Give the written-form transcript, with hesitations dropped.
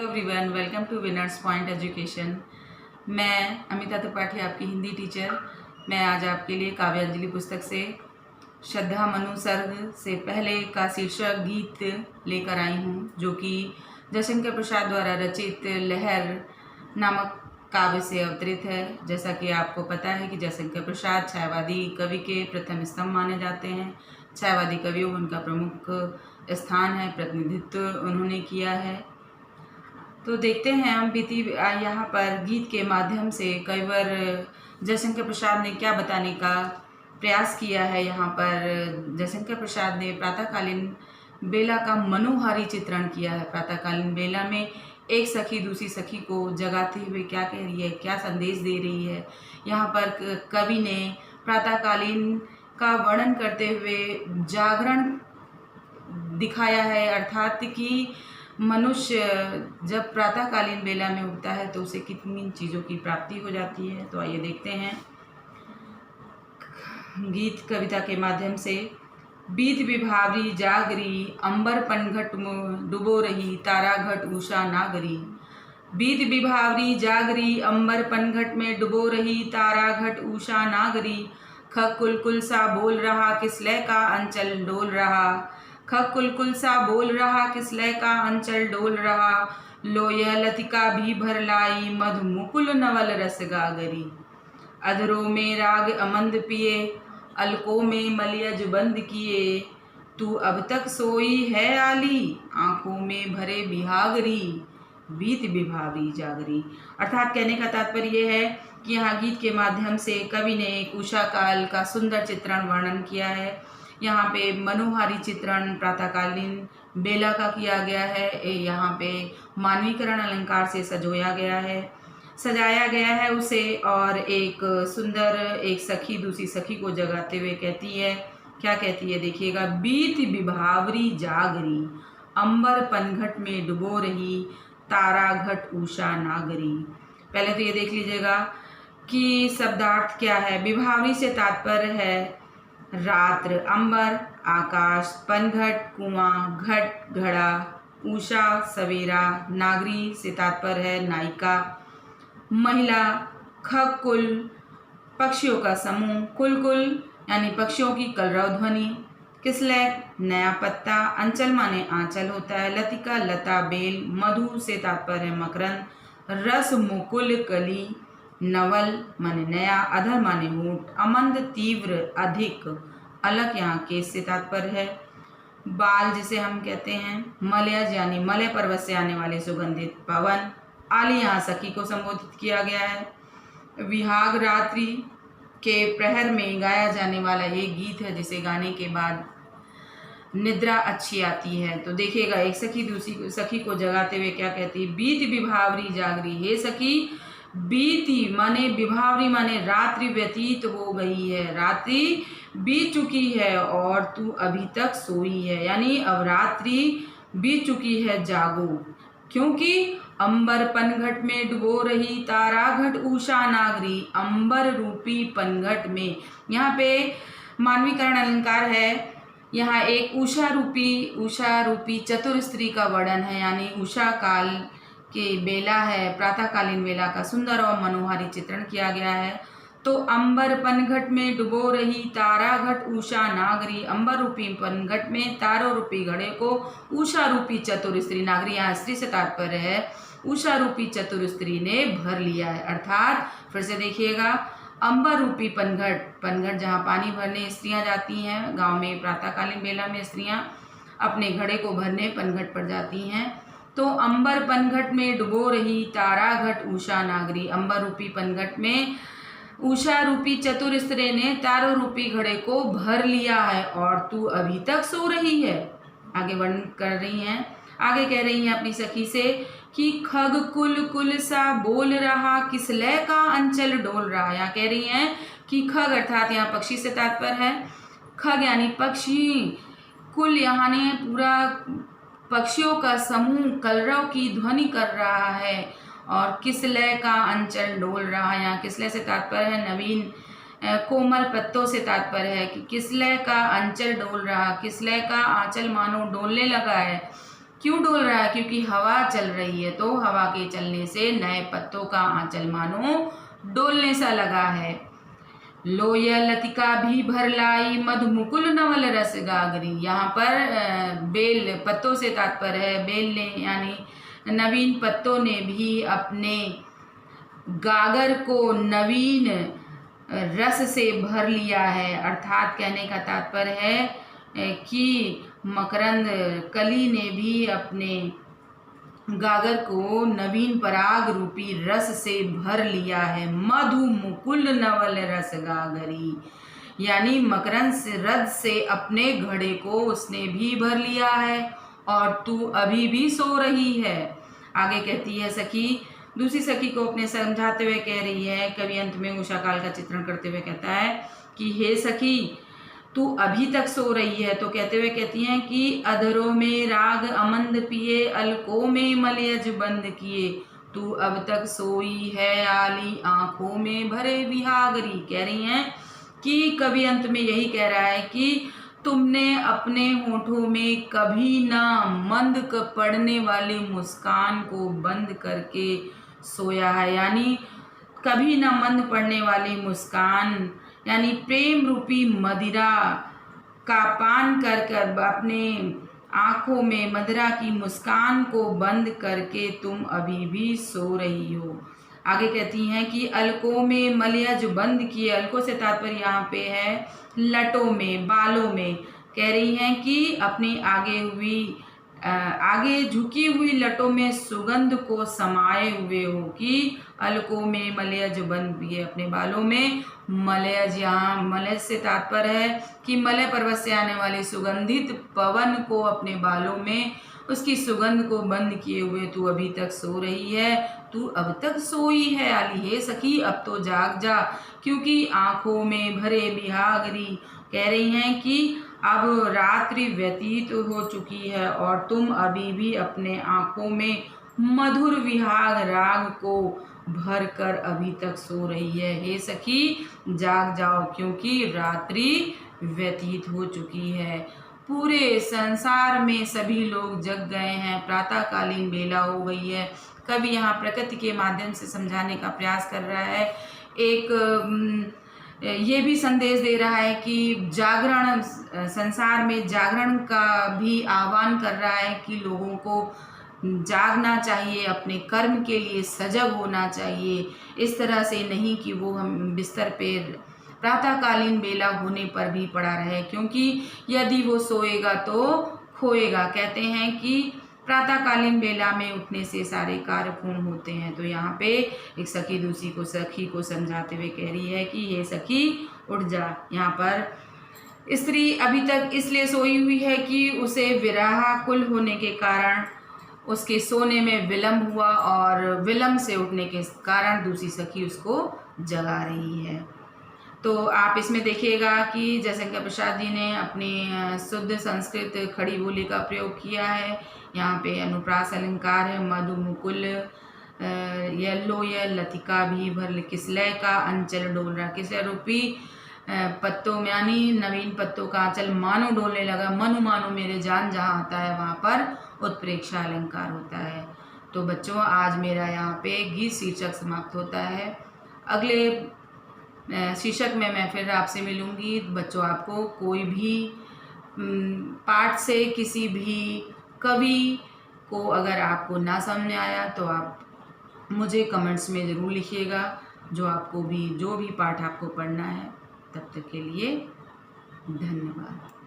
Hello everyone, welcome to winners point education. मैं अमिता त्रिपाठी, आपकी Hindi teacher. मैं आज आपके लिए काव्यांजलि पुस्तक से श्रद्धा मनुसर्ग से पहले का शीर्षक गीत लेकर आई हूँ, जो कि जयशंकर प्रसाद द्वारा रचित लहर नामक काव्य से अवतरित है। जैसा कि आपको पता है कि जयशंकर प्रसाद छायावादी कवि के प्रथम स्तंभ माने जाते हैं। छायावादी कवियों में उनका प्रमुख स्थान है, प्रतिनिधित्व उन्होंने किया है। तो देखते हैं हम यहाँ पर गीत के माध्यम से कविवर जयशंकर प्रसाद ने क्या बताने का प्रयास किया है। यहाँ पर जयशंकर प्रसाद ने प्रातःकालीन बेला का मनोहारी चित्रण किया है। प्रातःकालीन बेला में एक सखी दूसरी सखी को जगाते हुए क्या कह रही है, क्या संदेश दे रही है। यहाँ पर कवि ने प्रातःकालीन का वर्णन करते हुए जागरण दिखाया है, अर्थात कि मनुष्य जब प्रातःकालीन बेला में उठता है तो उसे कितनी चीज़ों की प्राप्ति हो जाती है। तो आइए देखते हैं गीत कविता के माध्यम से। बीत विभावरी जागरी, अंबर पनघट डुबो रही, तारा घट उषा नागरी। बीत विभावरी जागरी, अंबर पनघट में डुबो रही, तारा घट उषा नागरी। खग कुलकुल सा बोल रहा, किसलय का अंचल डोल रहा। खग कुलकुल सा बोल रहा, किसलय का अंचल डोल रहा। लो यह लतिका भी भर लाई, मधु मुकुल नवल रस गागरी। अधरों में राग अमंद पिए, अलकों में मलियज बंद किए। तू अब तक सोई है आली, आंखों में भरे बिहागरी। बीत विभावरी जागरी, अर्थात कहने का तात्पर्य यह है कि यहाँ गीत के माध्यम से कवि ने एक उषा काल का सुंदर चित्रण वर्णन किया है। यहाँ पे मनोहारी चित्रण प्रातःकालीन बेला का किया गया है। यहाँ पे मानवीकरण अलंकार से सजाया गया है उसे। और एक सुंदर एक सखी दूसरी सखी को जगाते हुए कहती है, क्या कहती है देखिएगा। बीत विभावरी जागरी, अंबर पनघट में डुबो रही, तारा घट उषा नागरी। पहले तो ये देख लीजिएगा कि शब्दार्थ क्या है। विभावरी से तात्पर्य है रात्र, अंबर आकाश, पनघट कुआं, घट घड़ा, उषा सवेरा, नागरी से तात्पर्य है नायिका महिला। खग कुल पक्षियों का समूह, कुल यानी पक्षियों की कलरव ध्वनि। किसलय नया पत्ता, अंचल माने आंचल होता है, लतिका लता बेल, मधु से तात्पर्य है मकरंद, रस मुकुल कली, नवल माने नया, अधर माने होंठ, अमंद तीव्र अधिक, अलग यहाँ केस से तात्पर्य है। बाल जिसे हम कहते हैं, मलयज यानी मलय पर्वत से आने वाले सुगंधित पवन। आली यहाँ सखी को संबोधित किया गया है। विहाग रात्रि के प्रहर में गाया जाने वाला ये गीत है, जिसे गाने के बाद निद्रा अच्छी आती है। तो देखिएगा एक सखी दूसरी सखी को जगाते हुए क्या कहती है। बीत विभावरी जागरी, हे सखी बीती माने विभावरी माने रात्रि व्यतीत हो गई है, रात्रि बीत चुकी है और तू अभी तक सोई है, यानी अब रात्रि बीत चुकी है, जागो। क्योंकि अंबर पनघट में डुबो रही, तारा घट उषा नागरी। अंबर रूपी पनघट में, यहाँ पे मानवीकरण अलंकार है। यहाँ एक उषा रूपी चतुर स्त्री का वर्णन है, यानी उषा काल के बेला है, प्रातःकालीन बेला का सुंदर और मनोहारी चित्रण किया गया है। तो अंबर पनघट में डुबो रही, तारा घट उषा नागरी। अंबर रूपी पनघट में तारों रूपी घड़े को उषा रूपी चतुर स्त्री, नागरी यहाँ स्त्री से तात्पर्य है, उषा रूपी चतुर स्त्री ने भर लिया है। अर्थात फिर से देखिएगा, अंबर रूपी पनघट जहाँ पानी भरने स्त्रियाँ जाती हैं, गाँव में प्रातःकालीन बेला में स्त्रियाँ अपने घड़े को भरने पनघट पर जाती हैं। तो अंबर पनघट में डुबो रही, तारा घट उषा नागरी। अंबर रूपी पनघट में उषा रूपी चतुर स्त्री ने तारों रूपी घड़े को भर लिया है और तू अभी तक सो रही है। आगे वर्णन कर रही हैं, आगे कह रही हैं अपनी सखी से कि खग कुल सा बोल रहा, किसलय का अंचल डोल रहा। यहाँ कह रही हैं कि खग अर्थात यहाँ पक्षी से तात्पर्य है, खग यानी पक्षी, कुल यहाँ ने पूरा पक्षियों का समूह कलरव की ध्वनि कर रहा है, और किसलय का अंचल डोल रहा। यहाँ किसलय से तात्पर्य है नवीन कोमल पत्तों से तात्पर्य है कि किसलय का अंचल डोल रहा, किसलय का आंचल मानो डोलने लगा है। क्यों डोल रहा है? क्योंकि हवा चल रही है, तो हवा के चलने से नए पत्तों का आंचल मानो डोलने सा लगा है। लोय लतिका भी भर लाई, मधु मुकुल नवल रस गागरी। यहाँ पर बेल पत्तों से तात्पर्य है बेल ने, यानी नवीन पत्तों ने भी अपने गागर को नवीन रस से भर लिया है। अर्थात कहने का तात्पर्य है कि मकरंद कली ने भी अपने गागर को नवीन पराग रूपी रस से भर लिया है। मधु मुकुल नवल रस गागरी, यानी मकरंद से रस से अपने घड़े को उसने भी भर लिया है और तू अभी भी सो रही है। आगे कहती है सखी, दूसरी सखी को अपने समझाते हुए कह रही है। कवि अंत में उषा काल का चित्रण करते हुए कहता है कि हे सखी, तू अभी तक सो रही है। तो कहते हुए कहती हैं कि अधरों में राग अमंद पिए, अलकों में मलयज बंद किए, तू अब तक सोई है आली आंखों में भरे विहागरी। कह रही हैं कि कवि अंत में यही कह रहा है कि तुमने अपने होठों में कभी ना मंद पड़ने वाली मुस्कान को बंद करके सोया है, यानी कभी ना मंद पड़ने वाली मुस्कान, यानी प्रेम रूपी मदिरा का पान कर कर अपने आँखों में मदिरा की मुस्कान को बंद करके तुम अभी भी सो रही हो। आगे कहती हैं कि अलकों में मलयज बंद किए। अलकों से तात्पर्य यहाँ पे है लटों में, बालों में। कह रही हैं कि अपनी आगे झुकी हुई लटों में सुगंध को समाये हुए हो। कि अलकों में मलयज बंद किए, अपने बालों में मलयज, यहाँ मलयज से तात्पर्य है कि मलय पर्वत से आने वाली सुगंधित पवन को अपने बालों में उसकी सुगंध को बंद किए हुए तू अभी तक सो रही है, तू अब तक सोई है आली। हे सखी, अब तो जाग जा, क्योंकि आंखों में भरे बिहागरी। कह रही हैं कि अब रात्रि व्यतीत हो चुकी है और तुम अभी भी अपने आंखों में मधुर विहाग राग को भर कर अभी तक सो रही है। हे सखी, जाग जाओ, क्योंकि रात्रि व्यतीत हो चुकी है। पूरे संसार में सभी लोग जग गए हैं, प्रातःकालीन बेला हो गई है। कवि यहाँ प्रकृति के माध्यम से समझाने का प्रयास कर रहा है। एक ये भी संदेश दे रहा है कि जागरण, संसार में जागरण का भी आह्वान कर रहा है कि लोगों को जागना चाहिए, अपने कर्म के लिए सजग होना चाहिए। इस तरह से नहीं कि वो हम बिस्तर पे प्रातःकालीन बेला होने पर भी पड़ा रहे, क्योंकि यदि वो सोएगा तो खोएगा। कहते हैं कि प्रातःकालीन बेला में उठने से सारे कार्य पूर्ण होते हैं। तो यहाँ पे एक सखी दूसरी को सखी को समझाते हुए कह रही है कि हे सखी, उठ जा। यहाँ पर स्त्री अभी तक इसलिए सोई हुई है कि उसे विरहाकुल होने के कारण उसके सोने में विलंब हुआ और विलंब से उठने के कारण दूसरी सखी उसको जगा रही है। तो आप इसमें देखिएगा कि जयशंकर प्रसाद जी ने अपनी शुद्ध संस्कृत खड़ी बोली का प्रयोग किया है। यहाँ पे अनुप्रास अलंकार है, मधु मुकुल यल्लो या लतिका भी भर, किसलय का अंचल डोल रहा। किसलय रूपी पत्तों में, यानी नवीन पत्तों का अंचल मानो डोलने लगा। मनु मानो मेरे जान जहाँ आता है वहाँ पर उत्प्रेक्षा अलंकार होता है। तो बच्चों, आज मेरा यहाँ पे गीत शीर्षक समाप्त होता है। अगले शीर्षक में मैं फिर आपसे मिलूँगी। बच्चों, आपको कोई भी पाठ से किसी भी कवि को अगर आपको ना समझ में आया तो आप मुझे कमेंट्स में ज़रूर लिखिएगा, जो भी पाठ आपको पढ़ना है। तब तक के लिए धन्यवाद।